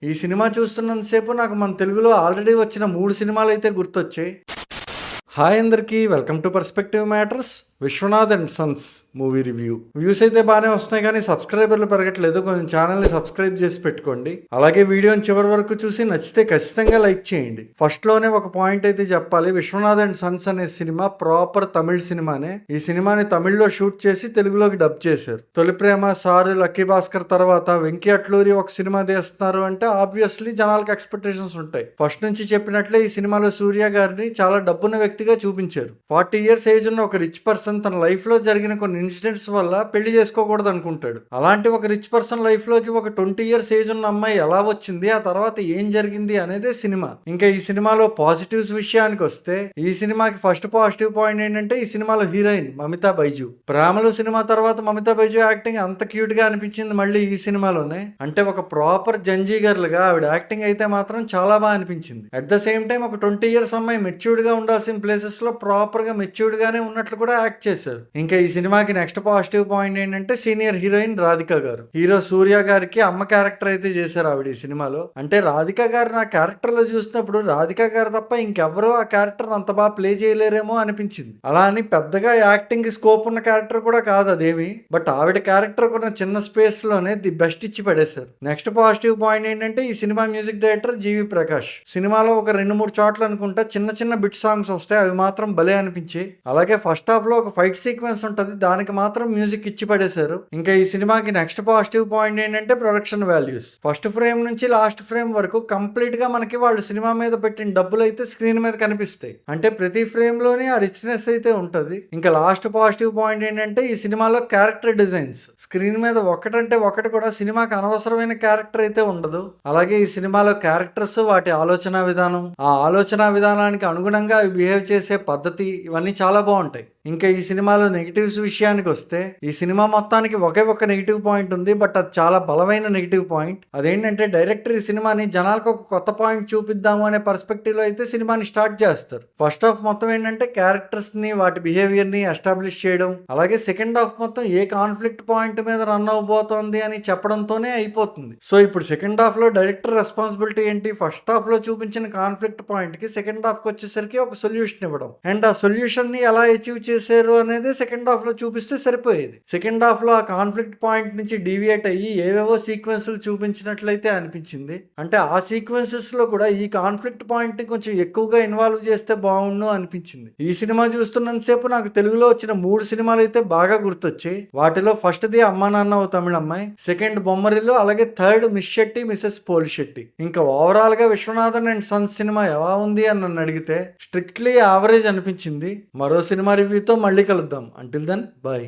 ఈ సినిమా చూస్తున్నంతసేపు నాకు మన తెలుగులో ఆల్రెడీ వచ్చిన 3 సినిమాలైతే గుర్తొచ్చాయి. హాయ్ అందరికీ, welcome to perspective matters. Vishwanath and sons movie review. Views అయితే బాగానే వస్తున్నాయి కానీ సబ్స్క్రైబర్లు పెరగట్లేదు. కొంచెం ఛానల్ని సబ్స్క్రైబ్ చేసి పెట్టుకోండి. అలాగే వీడియోని చివరి వరకు చూసి నచ్చితే ఖచ్చితంగా లైక్ చేయండి. ఫస్ట్లోనే ఒక పాయింట్ అయితే చెప్పాలి. విశ్వనాథ్ అండ్ సన్స్ అనే సినిమా ప్రాపర్ తమిళ్ సినిమానే. ఈ సినిమాని తమిళ్లో షూట్ చేసి తెలుగులోకి డబ్ చేశారు. తొలి ప్రేమ, సారు, లక్కీ భాస్కర్ తర్వాత వెంకీ అట్లూరి ఒక సినిమా తీస్తున్నారు అంటే ఆబ్వియస్లీ జనాలకు ఎక్స్పెక్టేషన్స్ ఉంటాయి. ఫస్ట్ నుంచి చెప్పినట్లే ఈ సినిమాలో సూర్య గారిని చాలా డబ్బున్న వ్యక్తిగా చూపించారు. 40 years ఏజ్ ఉన్న ఒక రిచ్ పర్సన్ తన లైఫ్ లో జరిగిన కొన్ని ఇన్సిడెంట్స్ వల్ల పెళ్లి చేసుకోకూడదు అనుకుంటాడు. అలాంటి ఒక రిచ్ పర్సన్ లైఫ్ లోకి ఒక 20 years ఏజ్ ఉన్న అమ్మాయి ఎలా వచ్చింది, ఆ తర్వాత ఏం జరిగింది అనేదే సినిమా. ఇంకా ఈ సినిమాలో పాజిటివ్స్ విషయానికి వస్తే ఈ సినిమాకి ఫస్ట్ పాజిటివ్ పాయింట్ ఏంటంటే ఈ సినిమాలో హీరోయిన్ మమితా బైజు. ప్రేమలు సినిమా తర్వాత మమితా బైజు యాక్టింగ్ అంత క్యూట్ గా అనిపించింది మళ్ళీ ఈ సినిమాలోనే. అంటే ఒక ప్రాపర్ జంజీ గర్ల్ గా ఆవిడ యాక్టింగ్ అయితే మాత్రం చాలా బాగా అనిపించింది. అట్ ద సేమ్ టైం ఒక 20 years అమ్మాయి మెచ్యూర్డ్ గా ఉండాల్సిన ప్లేసెస్ లో ప్రాపర్ గా మెచ్యూర్డ్ గానే ఉన్నట్లు కూడా యాక్ట్ చేశారు. ఇంకా ఈ సినిమాకి నెక్స్ట్ పాజిటివ్ పాయింట్ ఏంటంటే సీనియర్ హీరోయిన్ రాధిక గారు. హీరో సూర్య గారికి అమ్మ క్యారెక్టర్ అయితే చేశారు ఆవిడ ఈ సినిమాలో. అంటే రాధిక గారు నా క్యారెక్టర్ లో చూసినప్పుడు రాధిక గారు తప్ప ఇంకెవరో ఆ క్యారెక్టర్ అంత బాగా ప్లే చేయలేరేమో అనిపించింది. అలా అని పెద్దగా యాక్టింగ్ కి స్కోప్ ఉన్న క్యారెక్టర్ కూడా కాదు అదేమి. బట్ ఆవిడ క్యారెక్టర్ కూడా చిన్న స్పేస్ లోనే ది బెస్ట్ ఇచ్చి పడేశారు. నెక్స్ట్ పాజిటివ్ పాయింట్ ఏంటంటే ఈ సినిమా మ్యూజిక్ డైరెక్టర్ జీవి ప్రకాష్. సినిమాలో ఒక 2-3 చోట్ల అనుకుంటా చిన్న చిన్న బిట్ సాంగ్స్ వస్తాయి, అవి మాత్రం భలే అనిపించాయి. అలాగే ఫస్ట్ హాఫ్ లో ఒక ఫైట్ సీక్వెన్స్ ఉంటది, దానికి మాత్రం మ్యూజిక్ ఇచ్చి పడేశారు. ఇంకా ఈ సినిమాకి నెక్స్ట్ పాజిటివ్ పాయింట్ ఏంటంటే ప్రొడక్షన్ వాల్యూస్. ఫస్ట్ ఫ్రేమ్ నుంచి లాస్ట్ ఫ్రేమ్ వరకు కంప్లీట్ గా మనకి వాళ్ళు సినిమా మీద పెట్టిన డబ్బులు అయితే స్క్రీన్ మీద కనిపిస్తాయి. అంటే ప్రతి ఫ్రేమ్ లోనే ఆ రిచ్నెస్ అయితే ఉంటది. ఇంకా లాస్ట్ పాజిటివ్ పాయింట్ ఏంటంటే ఈ సినిమాలో క్యారెక్టర్ డిజైన్స్. స్క్రీన్ మీద ఒకటంటే ఒకటి కూడా సినిమాకి అనవసరమైన క్యారెక్టర్ అయితే ఉండదు. అలాగే ఈ సినిమాలో క్యారెక్టర్స్, వాటి ఆలోచన విధానం, ఆ ఆలోచన విధానానికి అనుగుణంగా అవి బిహేవ్ చేసే పద్ధతి, ఇవన్నీ చాలా బాగుంటాయి. ఇంకా ఈ సినిమాలో నెగిటివ్స్ విషయానికి వస్తే ఈ సినిమా మొత్తానికి ఒకే ఒక నెగిటివ్ పాయింట్ ఉంది, బట్ అది చాలా బలమైన నెగిటివ్ పాయింట్. అదేంటంటే డైరెక్టర్ ఈ సినిమాని జనాలకు ఒక కొత్త పాయింట్ చూపిద్దాము అనే పర్స్పెక్టివ్ లో అయితే సినిమాని స్టార్ట్ చేస్తారు. ఫస్ట్ హాఫ్ మొత్తం ఏంటంటే క్యారెక్టర్స్ ని, వాటి బిహేవియర్ ని ఎస్టాబ్లిష్ చేయడం, అలాగే సెకండ్ హాఫ్ మొత్తం ఏ కాన్ఫ్లిక్ట్ పాయింట్ మీద రన్ అవబోతోంది అని చెప్పడంతోనే అయిపోతుంది. సో ఇప్పుడు సెకండ్ హాఫ్ లో డైరెక్టర్ రెస్పాన్సిబిలిటీ ఏంటి, ఫస్ట్ హాఫ్ లో చూపించిన కాన్ఫ్లిక్ట్ పాయింట్ కి సెకండ్ హాఫ్ కి వచ్చేసరికి ఒక సొల్యూషన్ ఇవ్వడం, అండ్ ఆ సొల్యూషన్ ని ఎలా అచీవ్ చేశారు అనేది సెకండ్ హాఫ్ లో చూపిస్తే సరిపోయేది. సెకండ్ హాఫ్ లో ఆ కాన్ఫ్లిక్ట్ పాయింట్ నుంచి డీవియేట్ అయ్యి ఏవేవో సీక్వెన్సులు చూపించినట్లయితే అనిపించింది. అంటే ఆ సీక్వెన్సెస్ లో కూడా ఈ కాన్ఫ్లిక్ట్ పాయింట్ ని కొంచెం ఎక్కువగా ఇన్వాల్వ్ చేస్తే బాగుండు అనిపించింది. ఈ సినిమా చూస్తున్నంతసేపు నాకు తెలుగులో వచ్చిన 3 సినిమాలు అయితే బాగా గుర్తొచ్చాయి. వాటిలో ఫస్ట్ ది అమ్మా నాన్న ఓ తమిళ అమ్మాయి, సెకండ్ బొమ్మరిల్లు, అలాగే థర్డ్ మిస్ శెట్టి మిసెస్ పోలి శెట్టి. ఇంకా ఓవరాల్ గా విశ్వనాథన్ అండ్ సన్స్ సినిమా ఎలా ఉంది అని నన్ను అడిగితే స్ట్రిక్ట్లీ యావరేజ్ అనిపించింది. మరో సినిమా రివ్యూతో మళ్ళీ కలుద్దాం. Until then, bye.